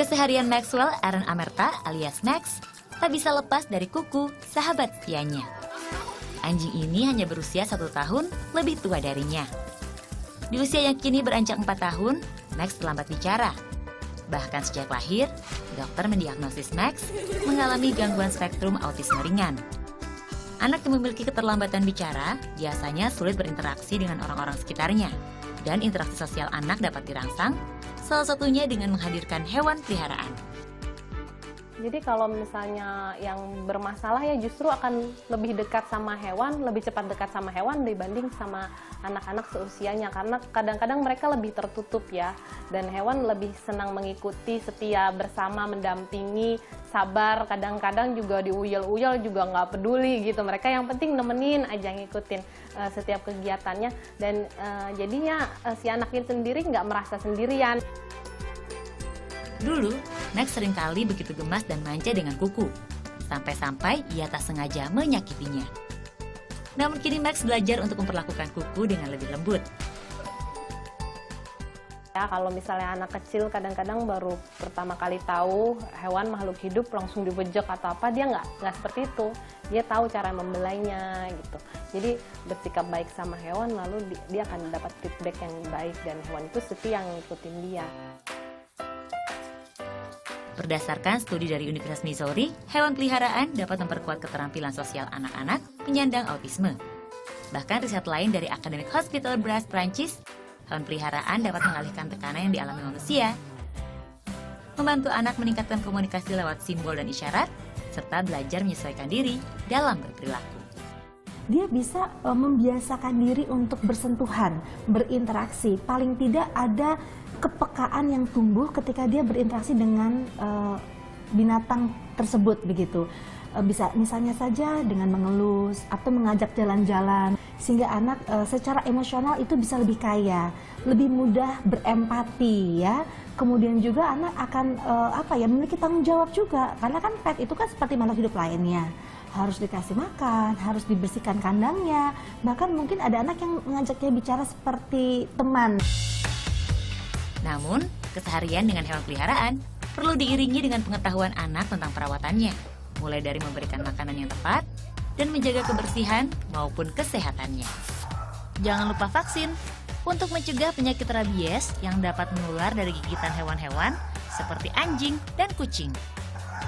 Keseharian Maxwell Aaron Amerta alias Max tak bisa lepas dari Kuku, sahabat setianya. Anjing ini hanya berusia 1 tahun lebih tua darinya. Di usia yang kini beranjak 4 tahun, Max terlambat bicara. Bahkan sejak lahir, dokter mendiagnosis Max mengalami gangguan spektrum autisme ringan. Anak yang memiliki keterlambatan bicara biasanya sulit berinteraksi dengan orang-orang sekitarnya, dan interaksi sosial anak dapat dirangsang, salah satunya dengan menghadirkan hewan peliharaan. Jadi kalau misalnya yang bermasalah ya justru akan lebih dekat sama hewan, lebih cepat dekat sama hewan dibanding sama anak-anak seusianya. Karena kadang-kadang mereka lebih tertutup ya, dan hewan lebih senang mengikuti, setia bersama, mendampingi, sabar. Kadang-kadang juga diuyel-uyel juga nggak peduli gitu. Mereka yang penting nemenin aja, ngikutin setiap kegiatannya. Dan jadinya si anak itu sendiri nggak merasa sendirian. Dulu, Max seringkali begitu gemas dan manja dengan Kuku, sampai-sampai ia tak sengaja menyakitinya. Namun kini Max belajar untuk memperlakukan Kuku dengan lebih lembut. Ya, kalau misalnya anak kecil kadang-kadang baru pertama kali tahu hewan makhluk hidup langsung dibejek atau apa, dia nggak seperti itu. Dia tahu cara membelainya gitu. Jadi bersikap baik sama hewan, lalu dia akan dapat feedback yang baik dan hewan itu setia ngikutin dia. Berdasarkan studi dari Universitas Missouri, hewan peliharaan dapat memperkuat keterampilan sosial anak-anak penyandang autisme. Bahkan riset lain dari Academic Hospital Brest, Prancis, hewan peliharaan dapat mengalihkan tekanan yang dialami manusia, membantu anak meningkatkan komunikasi lewat simbol dan isyarat, serta belajar menyesuaikan diri dalam berperilaku. Dia bisa membiasakan diri untuk bersentuhan, berinteraksi. Paling tidak ada kepekaan yang tumbuh ketika dia berinteraksi dengan binatang tersebut begitu. Bisa misalnya saja dengan mengelus atau mengajak jalan-jalan, sehingga anak secara emosional itu bisa lebih kaya, lebih mudah berempati ya. Kemudian juga anak akan memiliki tanggung jawab juga, karena kan pet itu kan seperti makhluk hidup lainnya. Harus dikasih makan, harus dibersihkan kandangnya, bahkan mungkin ada anak yang mengajaknya bicara seperti teman. Namun, keseharian dengan hewan peliharaan perlu diiringi dengan pengetahuan anak tentang perawatannya, mulai dari memberikan makanan yang tepat dan menjaga kebersihan maupun kesehatannya. Jangan lupa vaksin untuk mencegah penyakit rabies yang dapat menular dari gigitan hewan-hewan seperti anjing dan kucing.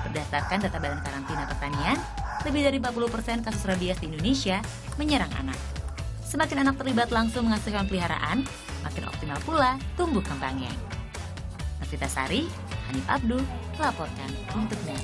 Berdasarkan data Badan Karantina Pertanian, lebih dari 40% kasus rabies di Indonesia menyerang anak. Semakin anak terlibat langsung mengasuh hewan peliharaan, makin optimal pula tumbuh kembangnya. Novita Sari, Hanif Abdu, melaporkan untuk NET.